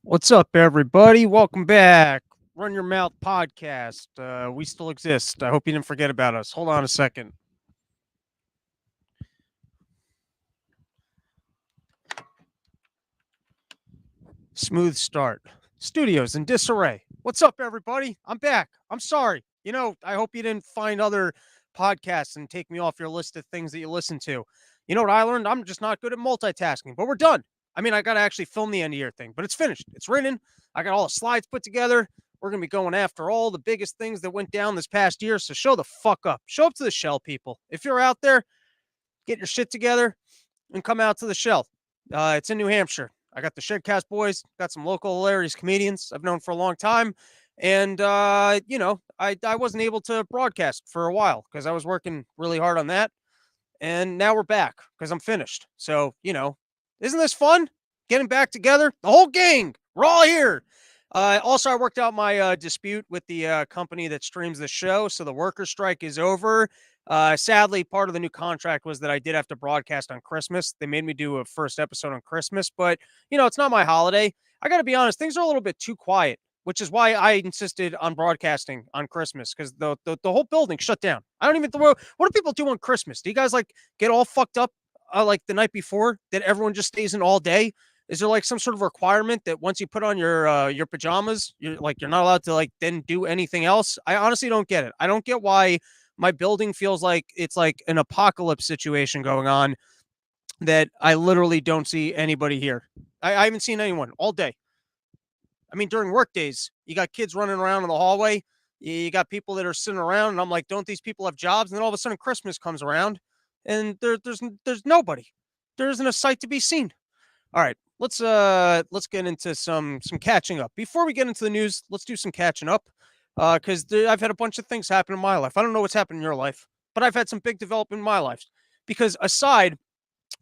What's up, everybody? Welcome back. Run Your Mouth podcast. We still exist. I hope you didn't forget about us. Hold on a second. Smooth start. Studios in disarray. What's up, everybody? I'm back. I'm sorry. I hope you didn't find other podcasts and take me off your list of things that you listen to. You know what I learned? I'm just not good at multitasking, but we're done. I mean, I got to actually film the end of year thing, but it's finished. It's written. I got all the slides put together. We're going to be going after all the biggest things that went down this past year. So show the fuck up. Show up to the shell, people. If you're out there, get your shit together and come out to the shell. It's in New Hampshire. I got the Shedcast boys, got some local hilarious comedians I've known for a long time. And, I wasn't able to broadcast for a while because I was working really hard on that. And now we're back because I'm finished. So, isn't this fun? Getting back together, the whole gang, we're all here. Also, I worked out my dispute with the company that streams the show. So the worker strike is over. Sadly, part of the new contract was that I did have to broadcast on Christmas. They made me do a first episode on Christmas, but it's not my holiday. I got to be honest, things are a little bit too quiet, which is why I insisted on broadcasting on Christmas because the whole building shut down. I don't even, what do people do on Christmas? Do you guys like get all fucked up like the night before that everyone just stays in all day? Is there like some sort of requirement that once you put on your pajamas, you're not allowed to like then do anything else? I honestly don't get it. I don't get why my building feels like it's like an apocalypse situation going on that I literally don't see anybody here. I haven't seen anyone all day. I mean, during work days, you got kids running around in the hallway. You got people that are sitting around, and I'm like, don't these people have jobs? And then all of a sudden, Christmas comes around, and there's nobody. There isn't a sight to be seen. All right, let's get into some catching up. Before we get into the news, let's do some catching up because I've had a bunch of things happen in my life. I don't know what's happened in your life, but I've had some big development in my life. Because aside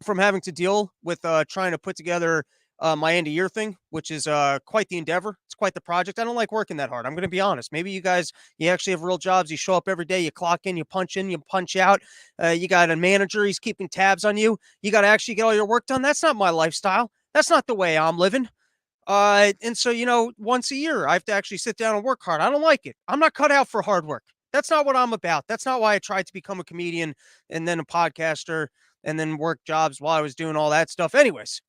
from having to deal with trying to put together my end of year thing, which is quite the endeavor. It's quite the project. I don't like working that hard. I'm going to be honest. Maybe you guys, you actually have real jobs. You show up every day, you clock in, you punch out. You got a manager. He's keeping tabs on you. You got to actually get all your work done. That's not my lifestyle. That's not the way I'm living. And so, once a year, I have to actually sit down and work hard. I don't like it. I'm not cut out for hard work. That's not what I'm about. That's not why I tried to become a comedian and then a podcaster and then work jobs while I was doing all that stuff. Anyways,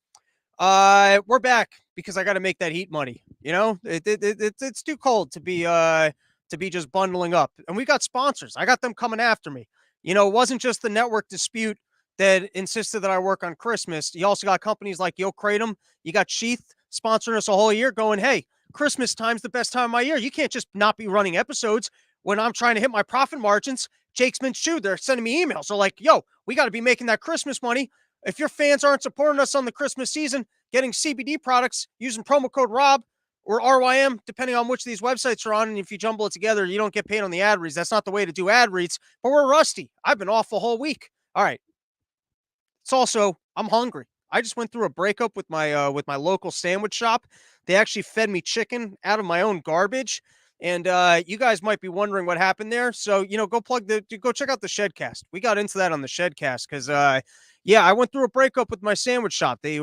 we're back because I got to make that heat money. It's too cold to be just bundling up. And we got sponsors. I got them coming after me. It wasn't just the network dispute that insisted that I work on Christmas. You also got companies like Yo Kratom. You got Sheath sponsoring us a whole year going, hey, Christmas time's the best time of my year. You can't just not be running episodes when I'm trying to hit my profit margins. Jake's Mint Shoe, they're sending me emails. They're like, yo, we got to be making that Christmas money. If your fans aren't supporting us on the Christmas season, getting CBD products using promo code ROB or RYM, depending on which of these websites are on, and if you jumble it together, you don't get paid on the ad reads. That's not the way to do ad reads, but we're rusty. I've been off a whole week. All right. It's also, I'm hungry. I just went through a breakup with my local sandwich shop. They actually fed me chicken out of my own garbage. And you guys might be wondering what happened there. So, go check out the Shedcast. We got into that on the Shedcast because I went through a breakup with my sandwich shop. They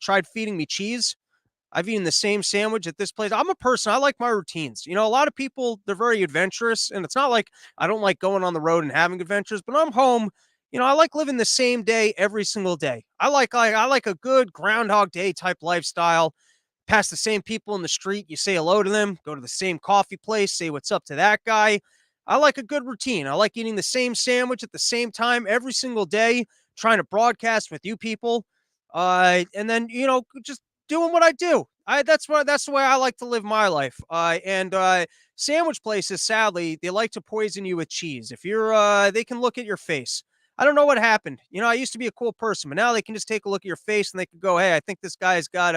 tried feeding me cheese. I've eaten the same sandwich at this place. I'm a person, I like my routines. A lot of people, they're very adventurous, and it's not like I don't like going on the road and having adventures, but I'm home. I like living the same day every single day. I like a good Groundhog Day type lifestyle. Pass the same people in the street, you say hello to them, go to the same coffee place, say what's up to that guy. I like a good routine. I like eating the same sandwich at the same time every single day, trying to broadcast with you people. And then, just doing what I do. That's the way I like to live my life. And sandwich places, sadly, they like to poison you with cheese. If they can look at your face. I don't know what happened. I used to be a cool person, but now they can just take a look at your face and they can go, hey, I think this guy's got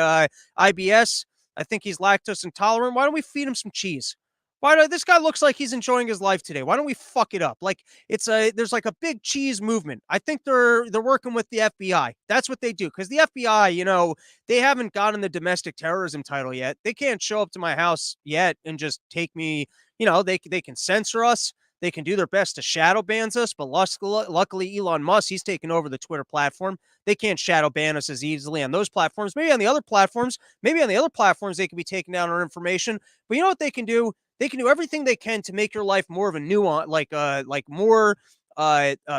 IBS. I think he's lactose intolerant. Why don't we feed him some cheese? This guy looks like he's enjoying his life today? Why don't we fuck it up? Like there's like a big cheese movement. I think they're working with the FBI. That's what they do. Because the FBI, they haven't gotten the domestic terrorism title yet. They can't show up to my house yet and just take me, they can censor us. They can do their best to shadow ban us, but luckily Elon Musk, he's taken over the Twitter platform. They can't shadow ban us as easily on those platforms. Maybe on the other platforms, they can be taking down our information. But you know what they can do? They can do everything they can to make your life more of a nuance, like more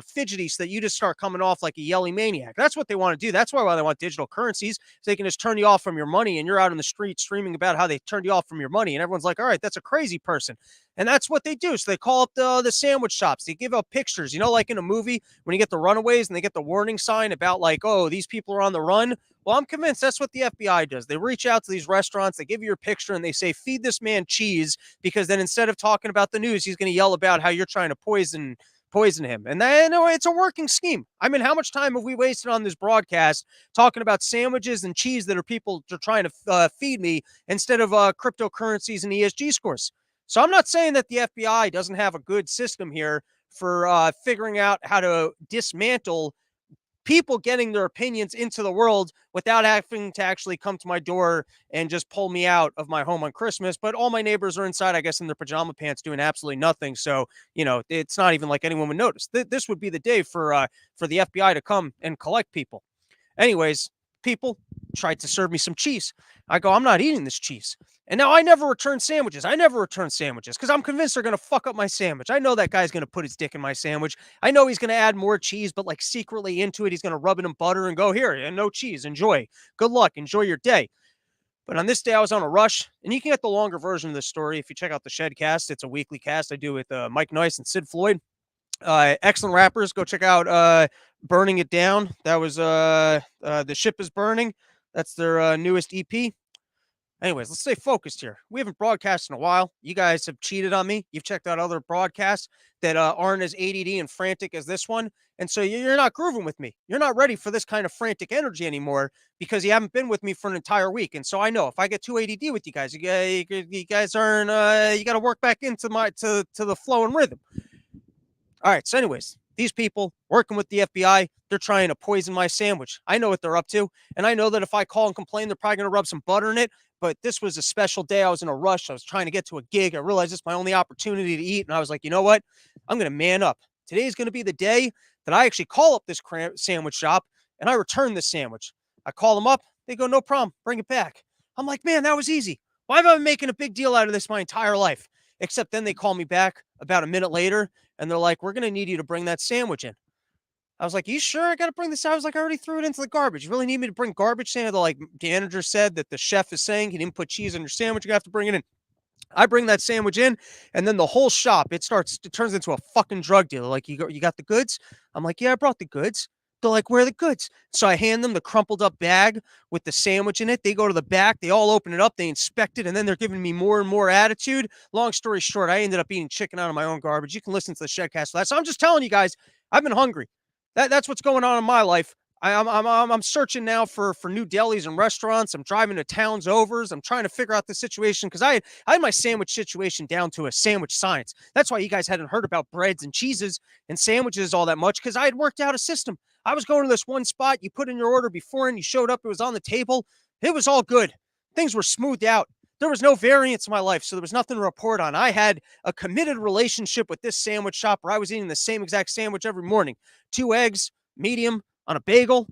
fidgety, so that you just start coming off like a yelly maniac. That's what they want to do. That's why they want digital currencies, so they can just turn you off from your money, and you're out in the street streaming about how they turned you off from your money, and everyone's like, all right, that's a crazy person. And that's what they do. So they call up the sandwich shops. They give out pictures, like in a movie when you get the runaways and they get the warning sign about like, oh, these people are on the run. Well, I'm convinced that's what the FBI does. They reach out to these restaurants, they give you your picture, and they say, feed this man cheese, because then instead of talking about the news, he's going to yell about how you're trying to poison him. And then it's a working scheme. I mean, how much time have we wasted on this broadcast talking about sandwiches and cheese that people are trying to feed me, instead of cryptocurrencies and ESG scores? So I'm not saying that the FBI doesn't have a good system here for figuring out how to dismantle people getting their opinions into the world without having to actually come to my door and just pull me out of my home on Christmas. But all my neighbors are inside, I guess, in their pajama pants doing absolutely nothing. So, it's not even like anyone would notice. This would be the day for the FBI to come and collect people. Anyways, people tried to serve me some cheese. I go, I'm not eating this cheese. And now I never return sandwiches. Because I'm convinced they're going to fuck up my sandwich. I know that guy's going to put his dick in my sandwich. I know he's going to add more cheese, but like secretly into it, he's going to rub it in butter and go, here, and no cheese. Enjoy. Good luck. Enjoy your day. But on this day, I was on a rush, and you can get the longer version of this story if you check out the Shedcast. It's a weekly cast I do with Mike Nice and Sid Floyd. Excellent rappers. Go check out Burning It Down. That was The Ship is Burning. That's their newest EP. Anyways, let's stay focused here. We haven't broadcast in a while. You guys have cheated on me. You've checked out other broadcasts that aren't as ADD and frantic as this one. And so you're not grooving with me. You're not ready for this kind of frantic energy anymore, because you haven't been with me for an entire week. And so I know if I get too ADD with you guys, you guys aren't, you got to work back into to the flow and rhythm. All right. So anyways, these people working with the FBI, they're trying to poison my sandwich. I know what they're up to. And I know that if I call and complain, they're probably going to rub some butter in it. But this was a special day. I was in a rush. I was trying to get to a gig. I realized it's my only opportunity to eat. And I was like, you know what? I'm going to man up. Today's going to be the day that I actually call up this sandwich shop and I return this sandwich. I call them up. They go, no problem. Bring it back. I'm like, man, that was easy. Why have I been making a big deal out of this my entire life? Except then they call me back about a minute later and they're like, we're going to need you to bring that sandwich in. I was like, you sure I got to bring this out? I was like, I already threw it into the garbage. You really need me to bring garbage in? Like the manager said that the chef is saying he didn't put cheese on your sandwich. You have to bring it in. I bring that sandwich in, and then the whole shop, it turns into a fucking drug dealer. Like, you got the goods? I'm like, yeah, I brought the goods. They're like, where are the goods? So I hand them the crumpled up bag with the sandwich in it. They go to the back. They all open it up. They inspect it. And then they're giving me more and more attitude. Long story short, I ended up eating chicken out of my own garbage. You can listen to the Shedcast for that. So I'm just telling you guys, I've been hungry. That's what's going on in my life. I'm searching now for new delis and restaurants. I'm driving to towns overs. I'm trying to figure out the situation, because I had my sandwich situation down to a sandwich science. That's why you guys hadn't heard about breads and cheeses and sandwiches all that much, because I had worked out a system. I was going to this one spot. You put in your order before and you showed up. It was on the table. It was all good. Things were smoothed out. There was no variance in my life, so there was nothing to report on. I had a committed relationship with this sandwich shop where I was eating the same exact sandwich every morning. 2 eggs, medium, on a bagel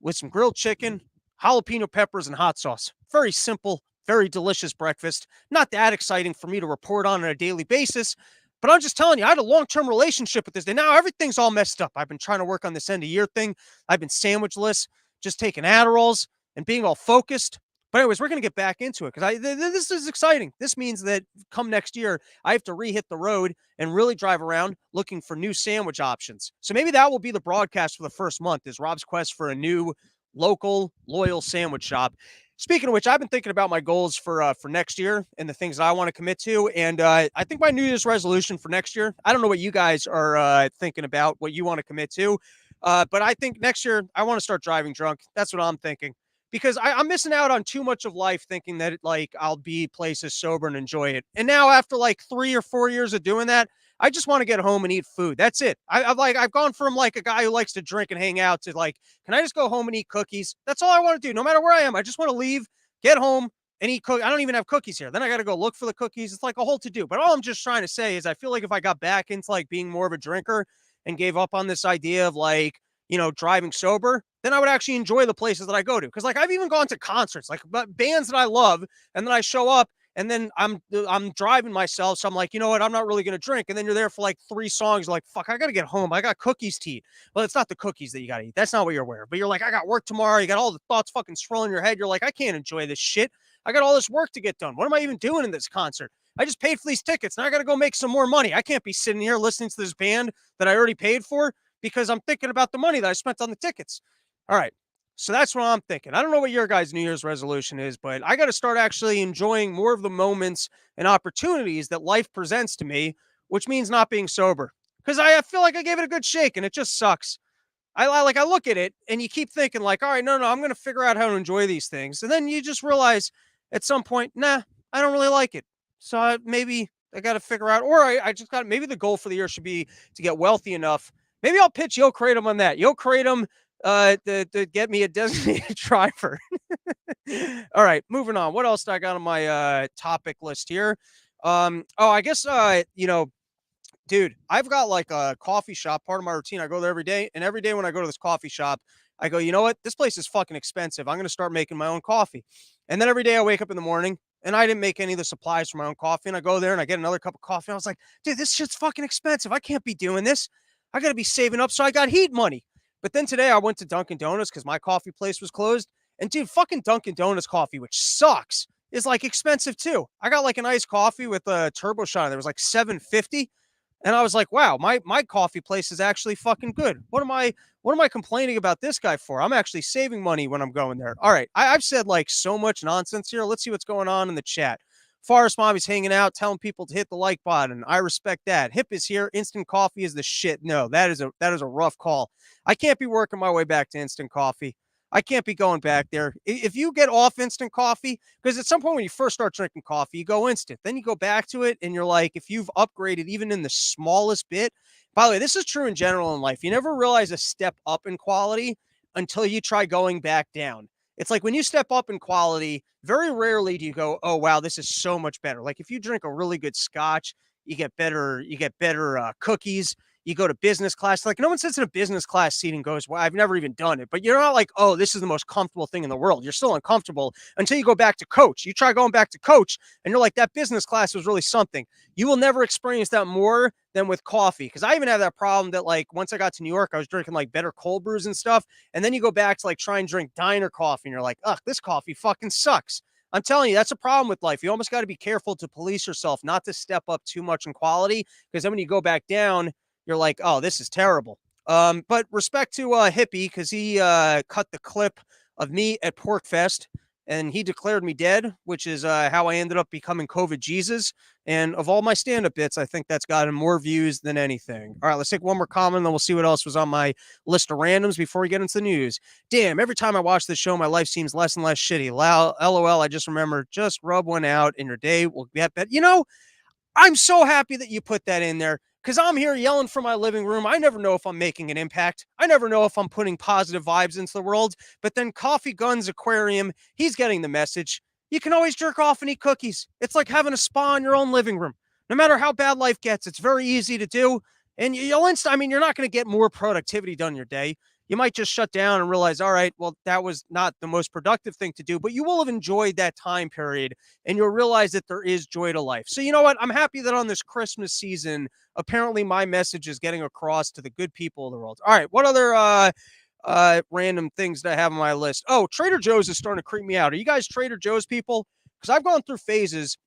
with some grilled chicken, jalapeno peppers, and hot sauce. Very simple, very delicious breakfast. Not that exciting for me to report on a daily basis, but I'm just telling you, I had a long-term relationship with this. And now everything's all messed up. I've been trying to work on this end-of-year thing. I've been sandwichless, just taking Adderalls and being all focused. But anyways, we're going to get back into it, because this is exciting. This means that come next year, I have to re-hit the road and really drive around looking for new sandwich options. So maybe that will be the broadcast for the first month, is Rob's quest for a new local loyal sandwich shop. Speaking of which, I've been thinking about my goals for next year and the things that I want to commit to. And I think my New Year's resolution for next year, I don't know what you guys are thinking about, what you want to commit to. But I think next year I want to start driving drunk. That's what I'm thinking. Because I'm missing out on too much of life thinking that I'll be places sober and enjoy it. And now after like 3 or 4 years of doing that, I just want to get home and eat food. That's it. I've gone from like a guy who likes to drink and hang out to like, can I just go home and eat cookies? That's all I want to do. No matter where I am, I just want to leave, get home, and eat I don't even have cookies here. Then I got to go look for the cookies. It's like a whole to do. But all I'm just trying to say is I feel like if I got back into like being more of a drinker and gave up on this idea of like, driving sober, then I would actually enjoy the places that I go to. Cause like I've even gone to concerts, like bands that I love, and then I show up and then I'm driving myself. So I'm like, you know what? I'm not really going to drink. And then you're there for like 3 songs. You're like, fuck, I got to get home. I got cookies to eat. Well, it's not the cookies that you got to eat. That's not what you're aware of. But you're like, I got work tomorrow. You got all the thoughts fucking swirling in your head. You're like, I can't enjoy this shit. I got all this work to get done. What am I even doing in this concert? I just paid for these tickets. Now I got to go make some more money. I can't be sitting here listening to this band that I already paid for because I'm thinking about the money that I spent on the tickets. All right. So that's what I'm thinking. I don't know what your guys' New Year's resolution is, but I got to start actually enjoying more of the moments and opportunities that life presents to me, which means not being sober. Because I feel like I gave it a good shake and it just sucks. I look at it and you keep thinking like, all right, no, I'm going to figure out how to enjoy these things. And then you just realize at some point, nah, I don't really like it. So maybe I got to figure out, or I just got, maybe the goal for the year should be to get wealthy enough. Maybe I'll pitch Yo Kratom on that. Yo Kratom to get me a designated driver. All right, moving on. What else do I got on my topic list here? I guess dude, I've got like a coffee shop, part of my routine. I go there every day. And every day when I go to this coffee shop, I go, you know what? This place is fucking expensive. I'm going to start making my own coffee. And then every day I wake up in the morning and I didn't make any of the supplies for my own coffee. And I go there and I get another cup of coffee. And I was like, dude, this shit's fucking expensive. I can't be doing this. I got to be saving up. So I got heat money. But then today I went to Dunkin' Donuts because my coffee place was closed. And dude, fucking Dunkin' Donuts coffee, which sucks, is like expensive too. I got like an iced coffee with a turbo shot. There was like $7.50. And I was like, wow, my coffee place is actually fucking good. What am I complaining about this guy for? I'm actually saving money when I'm going there. All right. I've said like so much nonsense here. Let's see what's going on in the chat. Forest Mommy's hanging out, telling people to hit the like button. I respect that. Hip is here. Instant coffee is the shit. No, that is a rough call. I can't be working my way back to instant coffee. I can't be going back there. If you get off instant coffee, because at some point when you first start drinking coffee, you go instant. Then you go back to it and you're like, if you've upgraded even in the smallest bit, by the way, this is true in general in life. You never realize a step up in quality until you try going back down. It's like when you step up in quality, very rarely do you go, oh, wow, this is so much better. Like if you drink a really good scotch, you get better cookies. You go to business class. Like no one sits in a business class seat and goes, well, I've never even done it. But you're not like, oh, this is the most comfortable thing in the world. You're still uncomfortable until you go back to coach. You try going back to coach and you're like, that business class was really something. You will never experience that more than with coffee. Because I even have that problem that like once I got to New York, I was drinking like better cold brews and stuff. And then you go back to like try and drink diner coffee and you're like, ugh, this coffee fucking sucks. I'm telling you, that's a problem with life. You almost got to be careful to police yourself, not to step up too much in quality. Because then when you go back down, you're like, oh, this is terrible. But respect to Hippie, because he cut the clip of me at Porkfest and he declared me dead, which is how I ended up becoming COVID Jesus. And of all my stand-up bits, I think that's gotten more views than anything. All right, let's take one more comment, then we'll see what else was on my list of randoms before we get into the news. Damn, every time I watch this show, my life seems less and less shitty. LOL, I just remember, just rub one out and your day will get better. You know, I'm so happy that you put that in there because I'm here yelling from my living room. I never know if I'm making an impact. I never know if I'm putting positive vibes into the world. But then Coffee Guns Aquarium, he's getting the message. You can always jerk off and eat cookies. It's like having a spa in your own living room. No matter how bad life gets, it's very easy to do. And you're not going to get more productivity done in your day. You might just shut down and realize, all right, well, that was not the most productive thing to do, but you will have enjoyed that time period and you'll realize that there is joy to life. So you know what? I'm happy that on this Christmas season, apparently my message is getting across to the good people of the world. All right. What other random things that I have on my list? Oh, Trader Joe's is starting to creep me out. Are you guys Trader Joe's people? Because I've gone through phases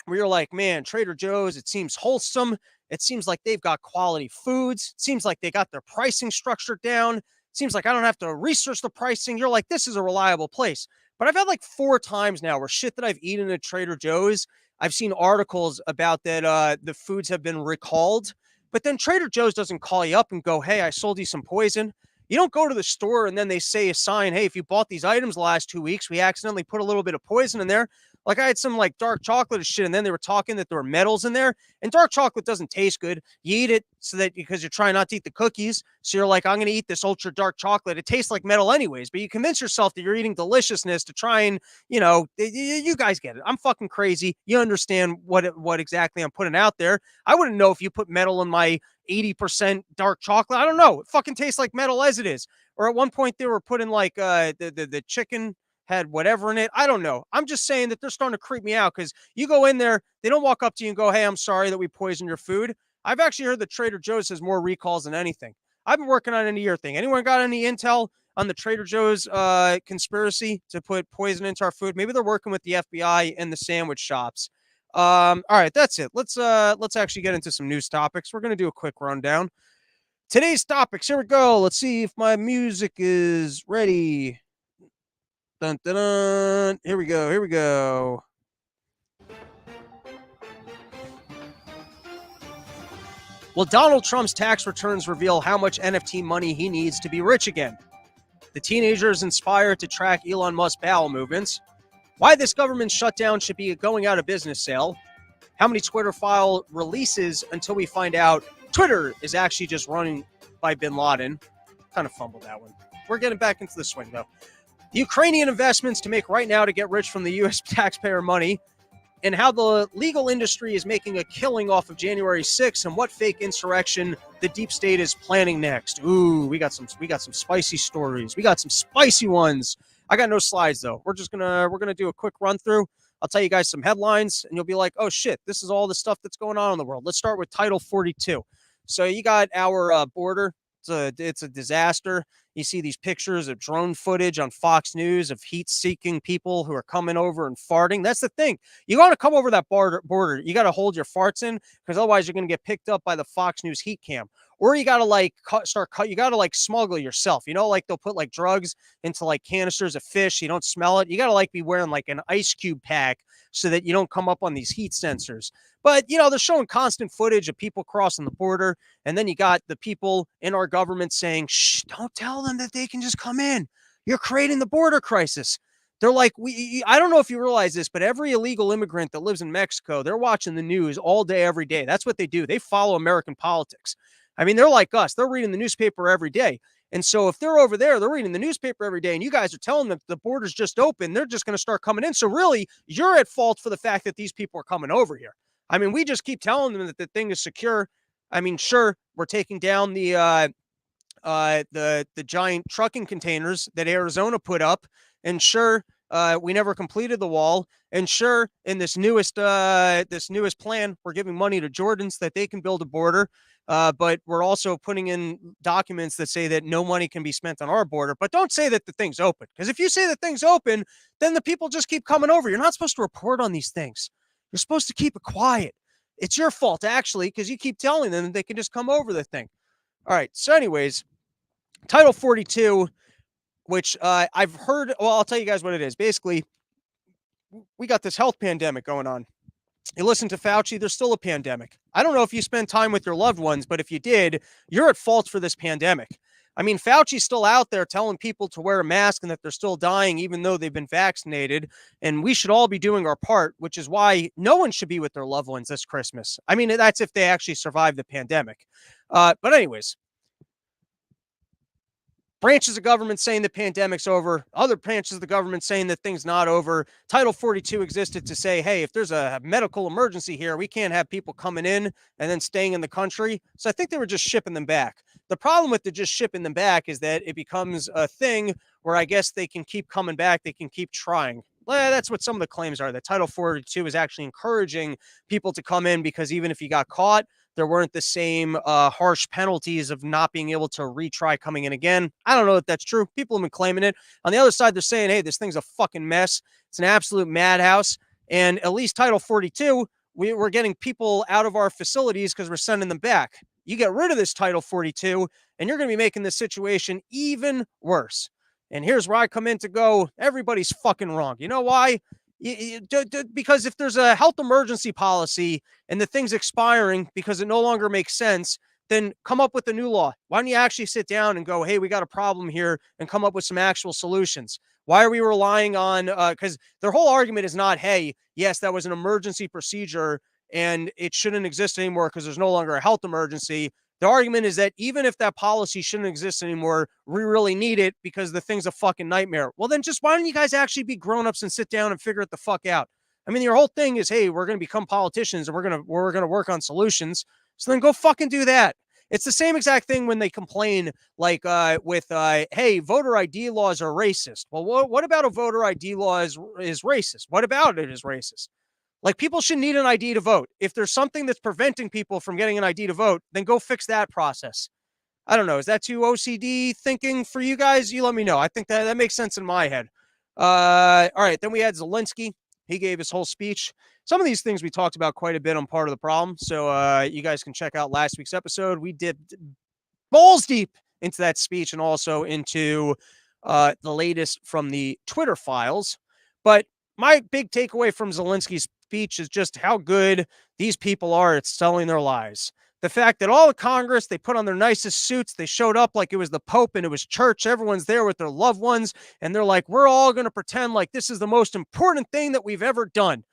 where you're like, man, Trader Joe's, it seems wholesome. It seems like they've got quality foods. It seems like they got their pricing structure down. Seems like I don't have to research the pricing. You're like, this is a reliable place. But I've had like 4 times now where shit that I've eaten at Trader Joe's, I've seen articles about that the foods have been recalled. But then Trader Joe's doesn't call you up and go, hey, I sold you some poison. You don't go to the store and then they say a sign, hey, if you bought these items the last 2 weeks, we accidentally put a little bit of poison in there. Like I had some like dark chocolate and shit, and then they were talking that there were metals in there. And dark chocolate doesn't taste good. You eat it so that because you're trying not to eat the cookies. So you're like, I'm going to eat this ultra dark chocolate. It tastes like metal anyways, but you convince yourself that you're eating deliciousness to try and, you guys get it. I'm fucking crazy. You understand what exactly I'm putting out there. I wouldn't know if you put metal in my 80% dark chocolate. I don't know. It fucking tastes like metal as it is. Or at one point they were putting like the chicken had whatever in it. I don't know. I'm just saying that they're starting to creep me out because you go in there, they don't walk up to you and go, hey, I'm sorry that we poisoned your food. I've actually heard that Trader Joe's has more recalls than anything. I've been working on an year thing. Anyone got any intel on the Trader Joe's conspiracy to put poison into our food? Maybe they're working with the FBI and the sandwich shops. All right, that's it. Let's actually get into some news topics. We're gonna do a quick rundown. Today's topics. Here we go. Let's see if my music is ready. Dun, dun, dun. Here we go. Here we go. Well, Donald Trump's tax returns reveal how much NFT money he needs to be rich again. The teenager is inspired to track Elon Musk's bowel movements. Why this government shutdown should be a going out of business sale. How many Twitter file releases until we find out Twitter is actually just running by bin Laden. Kind of fumbled that one. We're getting back into the swing, though. The Ukrainian investments to make right now to get rich from the U.S. taxpayer money, and how the legal industry is making a killing off of January 6th, and what fake insurrection the deep state is planning next. Ooh, we got some spicy stories. We got some spicy ones. I got no slides though. We're gonna do a quick run through. I'll tell you guys some headlines, and you'll be like, oh shit, this is all the stuff that's going on in the world. Let's start with Title 42. So you got our border. It's a disaster. You see these pictures of drone footage on Fox News of heat-seeking people who are coming over and farting. That's the thing. You want to come over that border. You got to hold your farts in because otherwise you're going to get picked up by the Fox News heat cam. Or you got to like you got to like smuggle yourself. You know, like they'll put like drugs into like canisters of fish. You don't smell it. You got to like be wearing like an ice cube pack so that you don't come up on these heat sensors. But, they're showing constant footage of people crossing the border. And then you got the people in our government saying, shh, don't tell them that they can just come in. You're creating the border crisis. They're like, I don't know if you realize this, but every illegal immigrant that lives in Mexico, they're watching the news all day, every day. That's what they do. They follow American politics. I mean, they're like us. They're reading the newspaper every day. And so if they're over there, they're reading the newspaper every day, and you guys are telling them the border's just open, they're just going to start coming in. So really, you're at fault for the fact that these people are coming over here. I mean, we just keep telling them that the thing is secure. I mean, sure, we're taking down the giant trucking containers that Arizona put up, and sure, we never completed the wall. And sure, in this newest plan, we're giving money to Jordans that they can build a border. But we're also putting in documents that say that no money can be spent on our border. But don't say that the thing's open, because if you say the thing's open, then the people just keep coming over. You're not supposed to report on these things. You're supposed to keep it quiet. It's your fault, actually, because you keep telling them that they can just come over the thing. All right. So anyways, Title 42, which I've heard. Well, I'll tell you guys what it is. Basically, we got this health pandemic going on. You listen to Fauci, there's still a pandemic. I don't know if you spend time with your loved ones, but if you did, you're at fault for this pandemic. I mean, Fauci's still out there telling people to wear a mask and that they're still dying, even though they've been vaccinated. And we should all be doing our part, which is why no one should be with their loved ones this Christmas. I mean, that's if they actually survive the pandemic. But anyways, branches of government saying the pandemic's over, other branches of the government saying that thing's not over. Title 42 existed to say, hey, if there's a medical emergency here, we can't have people coming in and then staying in the country. So I think they were just shipping them back. The problem with the just shipping them back is that it becomes a thing where I guess they can keep coming back. They can keep trying. Well, that's what some of the claims are, that Title 42 is actually encouraging people to come in because even if you got caught, there weren't the same harsh penalties of not being able to retry coming in again. I don't know if that's true. People have been claiming it. On the other side, they're saying, hey, this thing's a fucking mess. It's an absolute madhouse. And at least Title 42, we're getting people out of our facilities because we're sending them back. You get rid of this Title 42, and you're going to be making this situation even worse. And here's where I come in to go, everybody's fucking wrong. You know why? Because if there's a health emergency policy and the thing's expiring because it no longer makes sense, then come up with a new law. Why don't you actually sit down and go, hey, we got a problem here, and come up with some actual solutions? Why are we relying on, because their whole argument is not, hey, yes, that was an emergency procedure and it shouldn't exist anymore because there's no longer a health emergency. The argument is that even if that policy shouldn't exist anymore, we really need it because the thing's a fucking nightmare. Well, then just why don't you guys actually be grown-ups and sit down and figure it the fuck out? I mean, your whole thing is, hey, we're going to become politicians and we're going to work on solutions. So then go fucking do that. It's the same exact thing when they complain, like hey, voter ID laws are racist. Well, what about a voter ID law is racist? What about it is racist? Like, people should need an ID to vote. If there's something that's preventing people from getting an ID to vote, then go fix that process. I don't know. Is that too OCD thinking for you guys? You let me know. I think that makes sense in my head. All right. Then we had Zelensky. He gave his whole speech. Some of these things we talked about quite a bit on Part of the Problem. So you guys can check out last week's episode. We did balls deep into that speech and also into the latest from the Twitter files. But my big takeaway from Zelensky's speech is just how good these people are at selling their lies. The fact that all the Congress, they put on their nicest suits, they showed up like it was the Pope and it was church, everyone's there with their loved ones, and they're like, we're all going to pretend like this is the most important thing that we've ever done.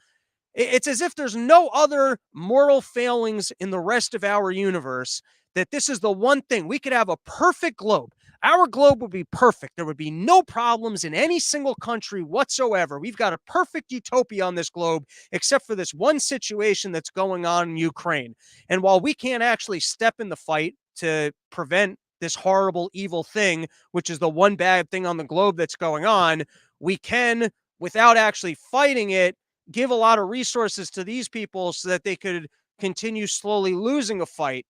It's as if there's no other moral failings in the rest of our universe, that this is the one thing. We could have a perfect globe. Our globe would be perfect. There would be no problems in any single country whatsoever. We've got a perfect utopia on this globe, except for this one situation that's going on in Ukraine. And while we can't actually step in the fight to prevent this horrible, evil thing, which is the one bad thing on the globe that's going on, we can, without actually fighting it, give a lot of resources to these people so that they could continue slowly losing a fight.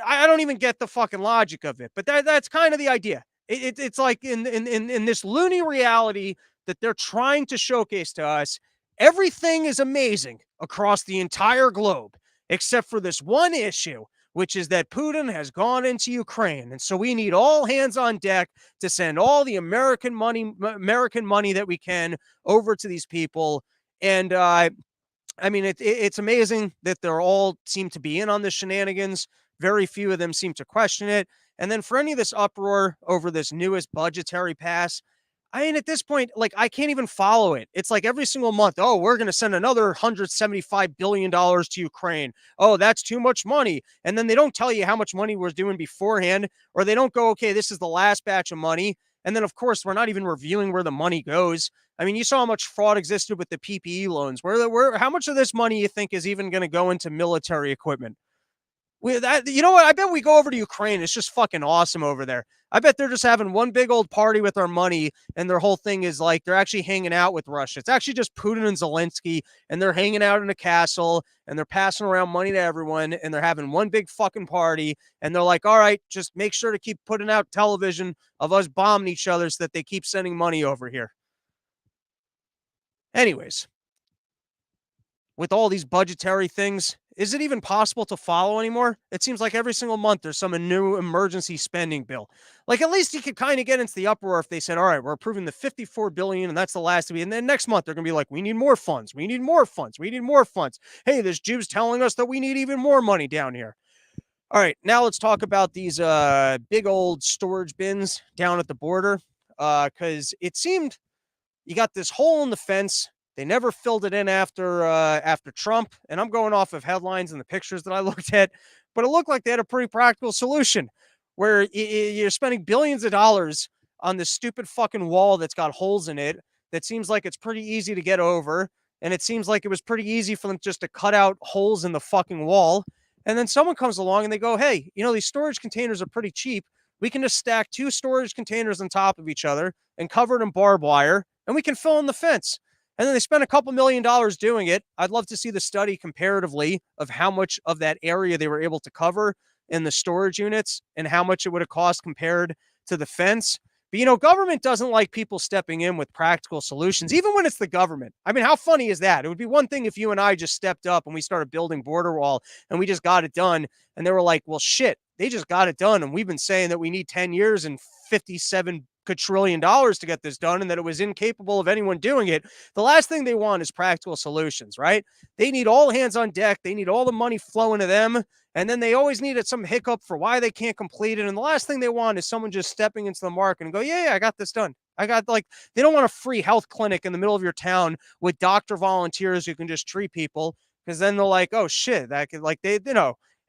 I don't even get the fucking logic of it, but that's kind of the idea. It's like in this loony reality that they're trying to showcase to us, everything is amazing across the entire globe, except for this one issue, which is that Putin has gone into Ukraine. And so we need all hands on deck to send all the American money that we can over to these people. And I mean, it's amazing that they're all seem to be in on the shenanigans. Very few of them seem to question it. And then for any of this uproar over this newest budgetary pass, I mean, at this point, like, I can't even follow it. It's like every single month, oh, we're going to send another $175 billion to Ukraine. Oh, that's too much money. And then they don't tell you how much money we're doing beforehand, or they don't go, okay, this is the last batch of money. And then, of course, we're not even reviewing where the money goes. I mean, you saw how much fraud existed with the PPE loans. How much of this money you think is even going to go into military equipment? You know what? I bet we go over to Ukraine. It's just fucking awesome over there. I bet they're just having one big old party with our money, and their whole thing is like they're actually hanging out with Russia. It's actually just Putin and Zelensky, and they're hanging out in a castle, and they're passing around money to everyone, and they're having one big fucking party, and they're like, all right, just make sure to keep putting out television of us bombing each other so that they keep sending money over here. Anyways, with all these budgetary things, is it even possible to follow anymore? It seems like every single month there's some new emergency spending bill. Like, at least you could kind of get into the uproar if they said, all right, we're approving the 54 billion and that's the last of it. And then next month they're going to be like, we need more funds. We need more funds. We need more funds. Hey, this Jew's telling us that we need even more money down here. All right, now let's talk about these big old storage bins down at the border. Because it seemed you got this hole in the fence. They never filled it in after Trump, and I'm going off of headlines and the pictures that I looked at, but it looked like they had a pretty practical solution where you're spending billions of dollars on this stupid fucking wall that's got holes in it that seems like it's pretty easy to get over, and it seems like it was pretty easy for them just to cut out holes in the fucking wall, and then someone comes along and they go, hey, you know, these storage containers are pretty cheap. We can just stack 2 storage containers on top of each other and cover it in barbed wire, and we can fill in the fence. And then they spent a couple $1 million doing it. I'd love to see the study comparatively of how much of that area they were able to cover in the storage units and how much it would have cost compared to the fence. But, you know, government doesn't like people stepping in with practical solutions, even when it's the government. I mean, how funny is that? It would be one thing if you and I just stepped up and we started building border wall and we just got it done. And they were like, well, shit, they just got it done. And we've been saying that we need 10 years and $57 quadrillion dollars to get this done and that it was incapable of anyone doing it. The last thing they want is practical solutions, right? They need all hands on deck. They need all the money flowing to them. And then they always needed some hiccup for why they can't complete it. And the last thing they want is someone just stepping into the market and go, yeah, I got this done. I got like, they don't want a free health clinic in the middle of your town with doctor volunteers who can just treat people. Because then they're like, oh shit, that could like,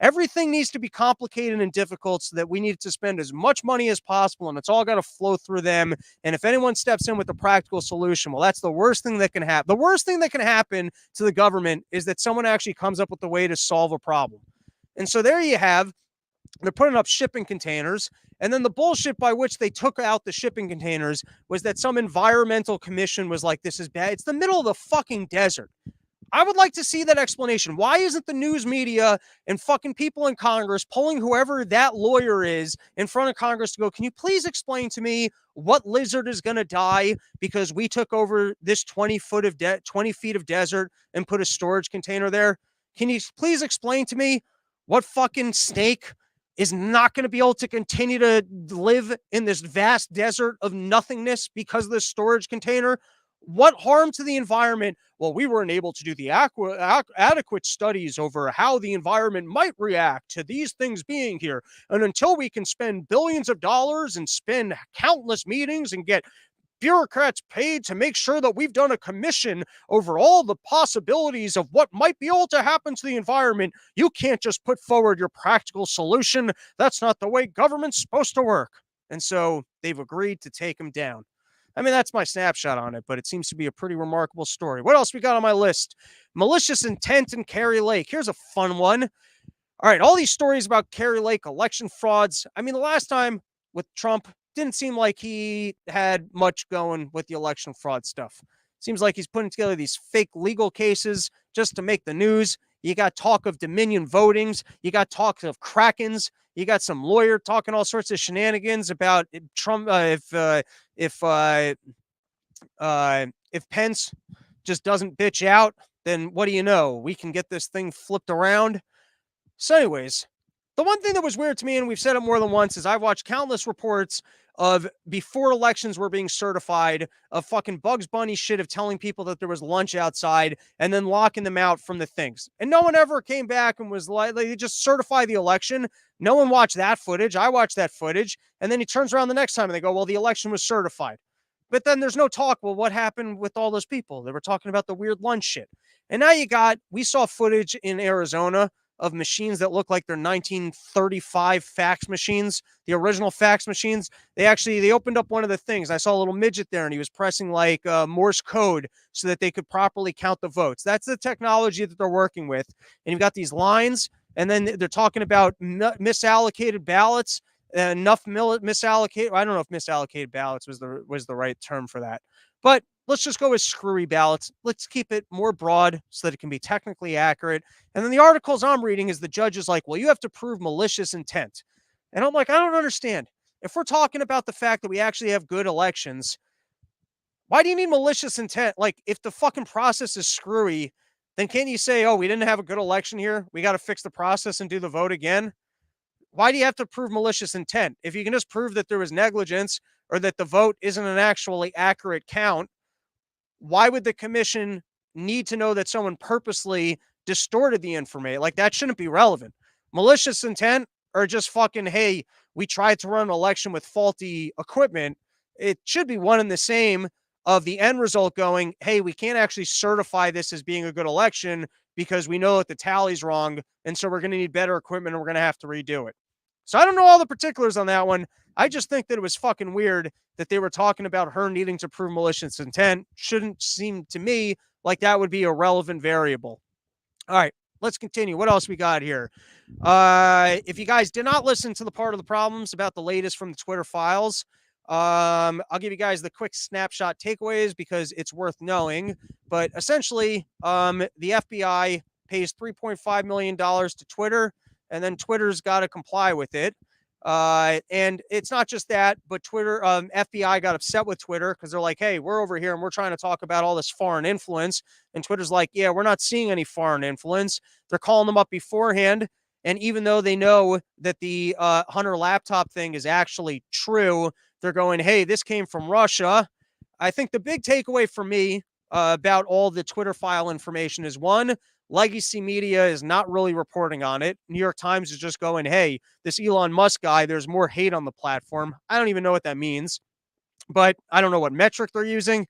everything needs to be complicated and difficult so that we need to spend as much money as possible and it's all got to flow through them. And if anyone steps in with a practical solution, well, that's the worst thing that can happen. The worst thing that can happen to the government is that someone actually comes up with a way to solve a problem. And so there you have, they're putting up shipping containers. And then the bullshit by which they took out the shipping containers was that some environmental commission was like, this is bad. It's the middle of the fucking desert. I would like to see that explanation. Why isn't the news media and fucking people in Congress pulling whoever that lawyer is in front of Congress to go, can you please explain to me what lizard is going to die because we took over this 20 feet of desert and put a storage container there? Can you please explain to me what fucking snake is not going to be able to continue to live in this vast desert of nothingness because of this storage container? What harm to the environment? Well, we weren't able to do the adequate studies over how the environment might react to these things being here. And until we can spend billions of dollars and spend countless meetings and get bureaucrats paid to make sure that we've done a commission over all the possibilities of what might be able to happen to the environment, you can't just put forward your practical solution. That's not the way government's supposed to work. And so they've agreed to take him down. I mean, that's my snapshot on it, but it seems to be a pretty remarkable story. What else we got on my list? Malicious intent in Kari Lake. Here's a fun one. All right, all these stories about Kari Lake election frauds. I mean, the last time with Trump, didn't seem like he had much going with the election fraud stuff. Seems like he's putting together these fake legal cases just to make the news. You got talk of Dominion votings. You got talk of Krakens. You got some lawyer talking all sorts of shenanigans about Trump. If Pence just doesn't bitch out, then what do you know? We can get this thing flipped around. So anyways, the one thing that was weird to me, and we've said it more than once, is I've watched countless reports of before elections were being certified of fucking Bugs Bunny shit of telling people that there was lunch outside and then locking them out from the things. And no one ever came back and was like, they just certify the election. No one watched that footage. I watched that footage. And then he turns around the next time and they go, well, the election was certified. But then there's no talk. Well, what happened with all those people? They were talking about the weird lunch shit. And now we saw footage in Arizona of machines that look like they're 1935 fax machines, the original fax machines. They opened up one of the things. I saw a little midget there and he was pressing like Morse code so that they could properly count the votes. That's the technology that they're working with. And you've got these lines and then they're talking about misallocated ballots, misallocated. I don't know if misallocated ballots was the right term for that, but let's just go with screwy ballots. Let's keep it more broad so that it can be technically accurate. And then the articles I'm reading is the judge is like, well, you have to prove malicious intent. And I'm like, I don't understand. If we're talking about the fact that we actually have good elections, why do you need malicious intent? Like, if the fucking process is screwy, then can't you say, oh, we didn't have a good election here. We got to fix the process and do the vote again. Why do you have to prove malicious intent? If you can just prove that there was negligence or that the vote isn't an actually accurate count, why would the commission need to know that someone purposely distorted the information? Like, that shouldn't be relevant. Malicious intent or just fucking, hey, we tried to run an election with faulty equipment. It should be one and the same of the end result going, hey, we can't actually certify this as being a good election because we know that the tally's wrong. And so we're going to need better equipment and we're going to have to redo it. So I don't know all the particulars on that one. I just think that it was fucking weird that they were talking about her needing to prove malicious intent. Shouldn't seem to me like that would be a relevant variable. All right, let's continue. What else we got here? If you guys did not listen to the part of the problems about the latest from the Twitter files, I'll give you guys the quick snapshot takeaways because it's worth knowing. But essentially, the FBI pays $3.5 million to Twitter, and then Twitter's got to comply with it. And it's not just that, but Twitter, FBI got upset with Twitter because they're like, hey, we're over here and we're trying to talk about all this foreign influence. And Twitter's like, yeah, we're not seeing any foreign influence. They're calling them up beforehand. And even though they know that the Hunter laptop thing is actually true, they're going, hey, this came from Russia. I think the big takeaway for me about all the Twitter file information is one, legacy media is not really reporting on it. New York Times is just going, hey, this Elon Musk guy, there's more hate on the platform. I don't even know what that means, but I don't know what metric they're using.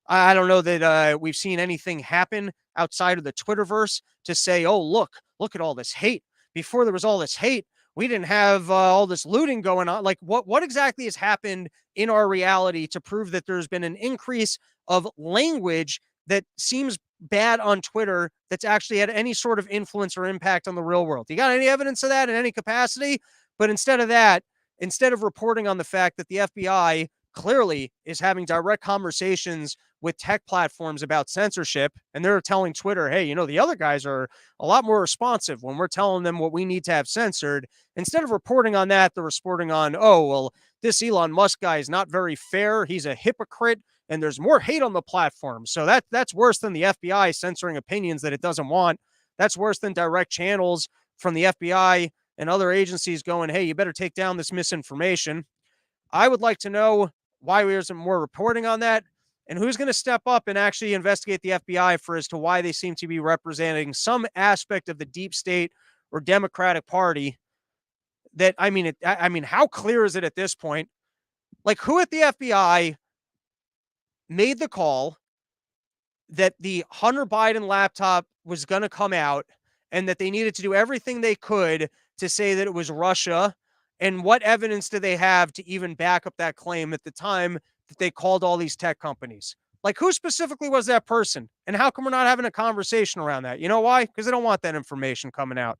I don't know that we've seen anything happen outside of the Twitterverse to say, oh, look at all this hate. Before there was all this hate, we didn't have all this looting going on. Like, what exactly has happened in our reality to prove that there's been an increase of language that seems bad on Twitter that's actually had any sort of influence or impact on the real world? You got any evidence of that in any capacity? But instead of that, instead of reporting on the fact that the FBI clearly is having direct conversations with tech platforms about censorship, and they're telling Twitter, hey, the other guys are a lot more responsive when we're telling them what we need to have censored. Instead of reporting on that, they're reporting on, oh, well, this Elon Musk guy is not very fair. He's a hypocrite, and there's more hate on the platform. So that's worse than the FBI censoring opinions that it doesn't want. That's worse than direct channels from the FBI and other agencies going, hey, you better take down this misinformation. I would like to know why there isn't more reporting on that, and who's going to step up and actually investigate the FBI for as to why they seem to be representing some aspect of the deep state or Democratic Party. That I mean, how clear is it at this point? Like, who at the FBI made the call that the Hunter Biden laptop was going to come out and that they needed to do everything they could to say that it was Russia? And what evidence do they have to even back up that claim at the time that they called all these tech companies? Like, who specifically was that person? And how come we're not having a conversation around that? You know why? Because they don't want that information coming out.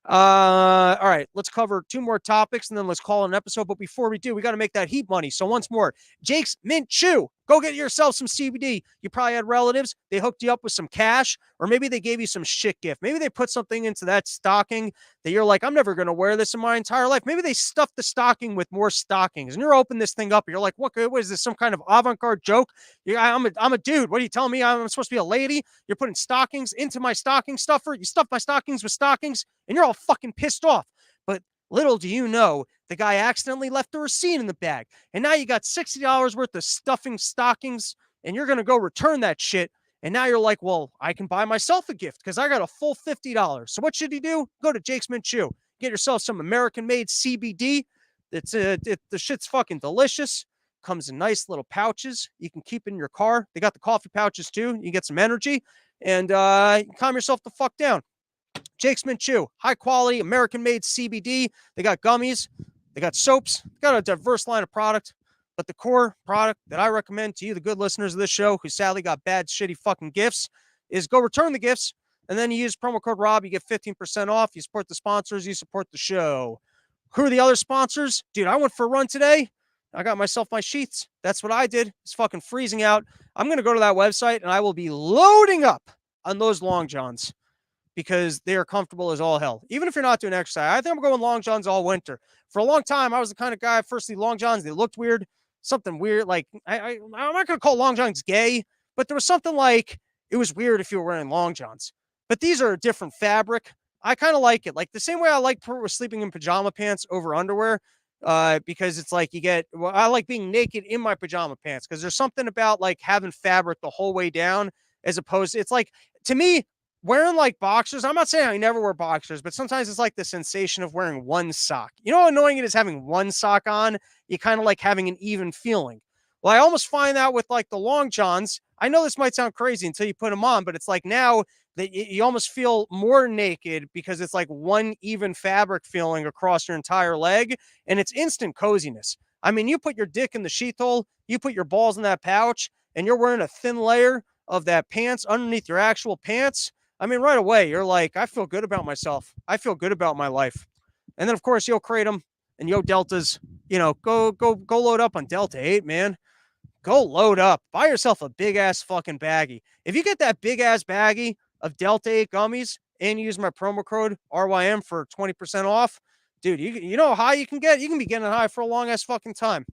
All right, let's cover two more topics and then let's call it an episode. But before we do, we got to make that heat money. So once more, Jake's Mint Chew. Go get yourself some CBD. You probably had relatives. They hooked you up with some cash, or maybe they gave you some shit gift. Maybe they put something into that stocking that you're like, I'm never going to wear this in my entire life. Maybe they stuffed the stocking with more stockings, and you're opening this thing up. And you're like, what is this? Some kind of avant-garde joke? I'm a dude. What are you telling me? I'm supposed to be a lady? You're putting stockings into my stocking stuffer. You stuff my stockings with stockings, and you're all fucking pissed off. But little do you know, the guy accidentally left the receipt in the bag. And now you got $60 worth of stuffing stockings, and you're going to go return that shit. And now you're like, well, I can buy myself a gift because I got a full $50. So what should you do? Go to Jake's Mint Chew. Get yourself some American-made CBD. The shit's fucking delicious. Comes in nice little pouches. You can keep in your car. They got the coffee pouches too. You get some energy and calm yourself the fuck down. Jake's Mint Chew, high quality, American-made CBD. They got gummies, they got soaps, they got a diverse line of product. But the core product that I recommend to you, the good listeners of this show, who sadly got bad, shitty fucking gifts, is go return the gifts, and then you use promo code ROB, you get 15% off. You support the sponsors, you support the show. Who are the other sponsors? Dude, I went for a run today. I got myself my sheets. That's what I did. It's fucking freezing out. I'm going to go to that website, and I will be loading up on those long johns, because they are comfortable as all hell. Even if you're not doing exercise, I think I'm going long johns all winter. For a long time, I was the kind of guy, firstly, long johns, they looked weird, something weird. Like, I'm not going to call long johns gay, but there was something like, it was weird if you were wearing long johns. But these are a different fabric. I kind of like it. Like the same way I like sleeping in pajama pants over underwear, because it's like I like being naked in my pajama pants because there's something about like having fabric the whole way down as opposed to, it's like, to me, wearing like boxers, I'm not saying I never wear boxers, but sometimes it's like the sensation of wearing one sock. You know how annoying it is having one sock on? You kind of like having an even feeling. Well, I almost find that with like the long johns. I know this might sound crazy until you put them on, but it's like now that you almost feel more naked because it's like one even fabric feeling across your entire leg, and it's instant coziness. I mean, you put your dick in the sheath hole, you put your balls in that pouch, and you're wearing a thin layer of that pants underneath your actual pants. I mean, right away, you're like, I feel good about myself. I feel good about my life. And then, of course, Yo Kratom and Yo Deltas, go load up on Delta 8, man. Go load up. Buy yourself a big-ass fucking baggie. If you get that big-ass baggie of Delta 8 gummies and use my promo code RYM for 20% off, dude, you know how high you can get? You can be getting high for a long-ass fucking time.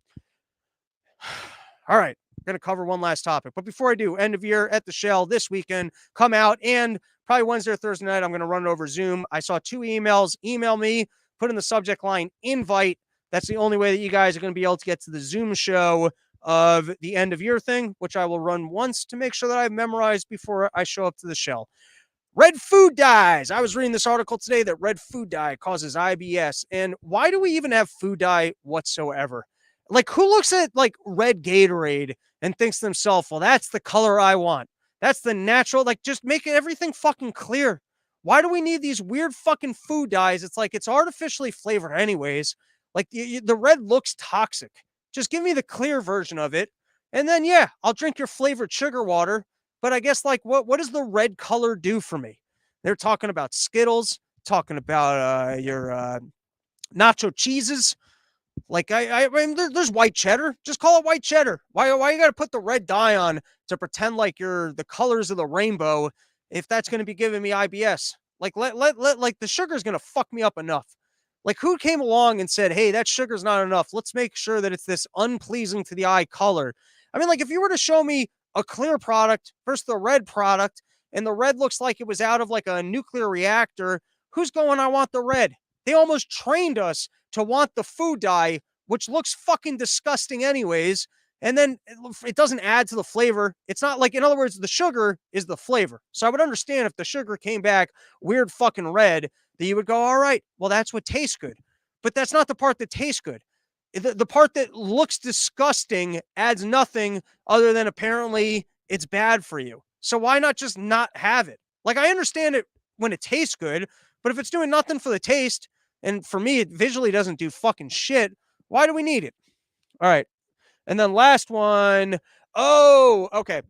All right. Going to cover one last topic. But before I do, end of year at the Shell this weekend, come out and Probably Wednesday or Thursday night, I'm going to run it over Zoom. I saw 2 emails. Email me, put in the subject line, invite. That's the only way that you guys are going to be able to get to the Zoom show of the end of year thing, which I will run once to make sure that I've memorized before I show up to the show. Red food dyes. I was reading this article today that red food dye causes IBS. And why do we even have food dye whatsoever? Like, who looks at like red Gatorade and thinks to themselves, well, that's the color I want. That's the natural, like, just make everything fucking clear. Why do we need these weird fucking food dyes? It's like it's artificially flavored, anyways. Like, the red looks toxic. Just give me the clear version of it. And then, yeah, I'll drink your flavored sugar water. But I guess, like, what does the red color do for me? They're talking about Skittles, talking about your nacho cheeses. Like, I mean, there's white cheddar. Just call it white cheddar. Why you got to put the red dye on to pretend like you're the colors of the rainbow if that's going to be giving me IBS? Like, let like, the sugar's going to fuck me up enough. Like, who came along and said, hey, that sugar's not enough. Let's make sure that it's this unpleasing to the eye color. I mean, like, if you were to show me a clear product versus the red product, and the red looks like it was out of like a nuclear reactor, who's going, I want the red? They almost trained us to want the food dye, which looks fucking disgusting anyways. And then it doesn't add to the flavor. It's not like, in other words, the sugar is the flavor. So I would understand if the sugar came back weird fucking red, that you would go, all right, well, that's what tastes good. But that's not the part that tastes good. The part that looks disgusting adds nothing other than apparently it's bad for you. So why not just not have it? Like, I understand it when it tastes good, but if it's doing nothing for the taste, and for me, it visually doesn't do fucking shit, why do we need it? All right. And then last one. Oh, okay.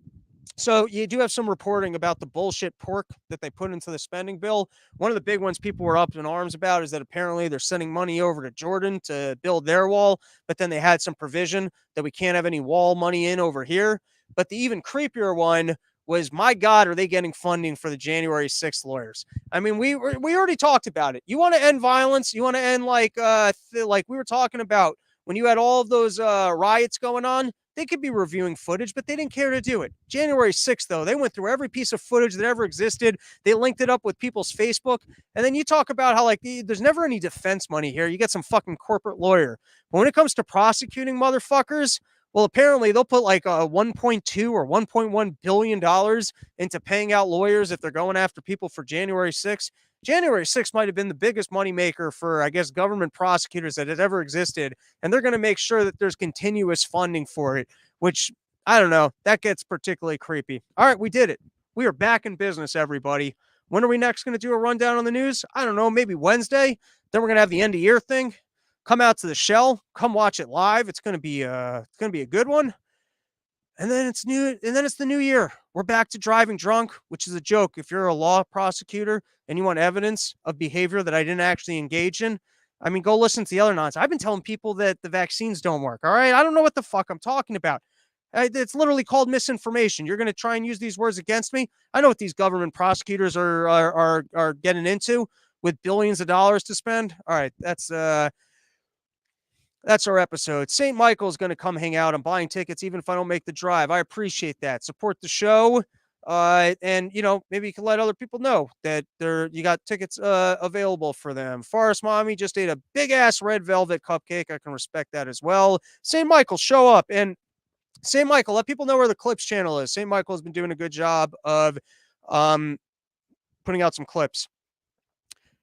So you do have some reporting about the bullshit pork that they put into the spending bill. One of the big ones people were up in arms about is that apparently they're sending money over to Jordan to build their wall, but then they had some provision that we can't have any wall money in over here. But the even creepier one was, my God, are they getting funding for the January 6th lawyers? I mean, we already talked about it. You want to end violence? You want to end like we were talking about when you had all of those riots going on? They could be reviewing footage, but they didn't care to do it. January 6th, though, they went through every piece of footage that ever existed. They linked it up with people's Facebook. And then you talk about how, like, there's never any defense money here. You get some fucking corporate lawyer. But when it comes to prosecuting motherfuckers, well, apparently they'll put like a 1.2 or $1.1 billion into paying out lawyers if they're going after people for January 6th. January 6th might have been the biggest moneymaker for, I guess, government prosecutors that has ever existed. And they're going to make sure that there's continuous funding for it, which, I don't know, that gets particularly creepy. All right, we did it. We are back in business, everybody. When are we next going to do a rundown on the news? I don't know, maybe Wednesday. Then we're going to have the end of year thing. Come out to the Shell. Come watch it live. It's going to be a good one. And then it's the new year. We're back to driving drunk, which is a joke. If you're a law prosecutor and you want evidence of behavior that I didn't actually engage in, I mean, go listen to the other nonsense. I've been telling people that the vaccines don't work. All right. I don't know what the fuck I'm talking about. It's literally called misinformation. You're going to try and use these words against me. I know what these government prosecutors are getting into with billions of dollars to spend. All right. That's our episode. St. Michael is going to come hang out. I'm buying tickets even if I don't make the drive. I appreciate that. Support the show. And, maybe you can let other people know that you got tickets available for them. Forest Mommy just ate a big-ass red velvet cupcake. I can respect that as well. St. Michael, show up. And St. Michael, let people know where the Clips channel is. St. Michael has been doing a good job of putting out some clips.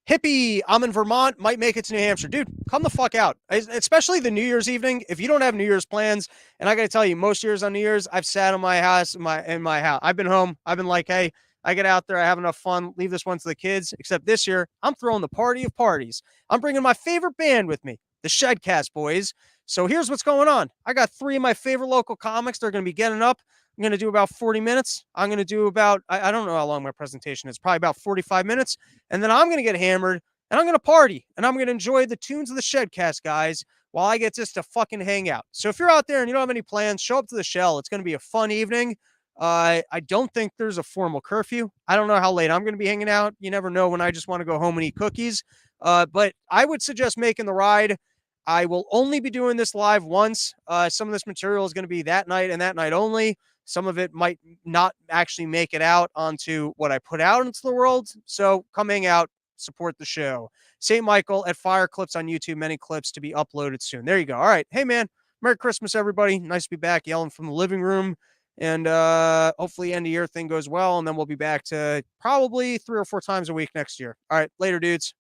Hippie, I'm in Vermont, might make it to New Hampshire. Dude, come the fuck out. Especially the New Year's evening. If you don't have New Year's plans, and I got to tell you, most years on New Year's, I've sat in my house, in my house. I've been home. I've been like, hey, I get out there, I have enough fun, leave this one to the kids. Except this year, I'm throwing the party of parties. I'm bringing my favorite band with me, the Shedcast Boys. So here's what's going on. I got 3 of my favorite local comics. They're going to be getting up. I'm going to do about 40 minutes. I'm going to do about, I don't know how long my presentation is, probably about 45 minutes. And then I'm going to get hammered and I'm going to party and I'm going to enjoy the tunes of the Shedcast guys while I get just to fucking hang out. So if you're out there and you don't have any plans, show up to the Shell. It's going to be a fun evening. I don't think there's a formal curfew. I don't know how late I'm going to be hanging out. You never know when I just want to go home and eat cookies. But I would suggest making the ride. I will only be doing this live once. Some of this material is going to be that night and that night only. Some of it might not actually make it out onto what I put out into the world. So come hang out, support the show. St. Michael at Fire Clips on YouTube. Many clips to be uploaded soon. There you go. All right. Hey, man. Merry Christmas, everybody. Nice to be back yelling from the living room. And hopefully end of year thing goes well. And then we'll be back to probably 3 or 4 times a week next year. All right. Later, dudes.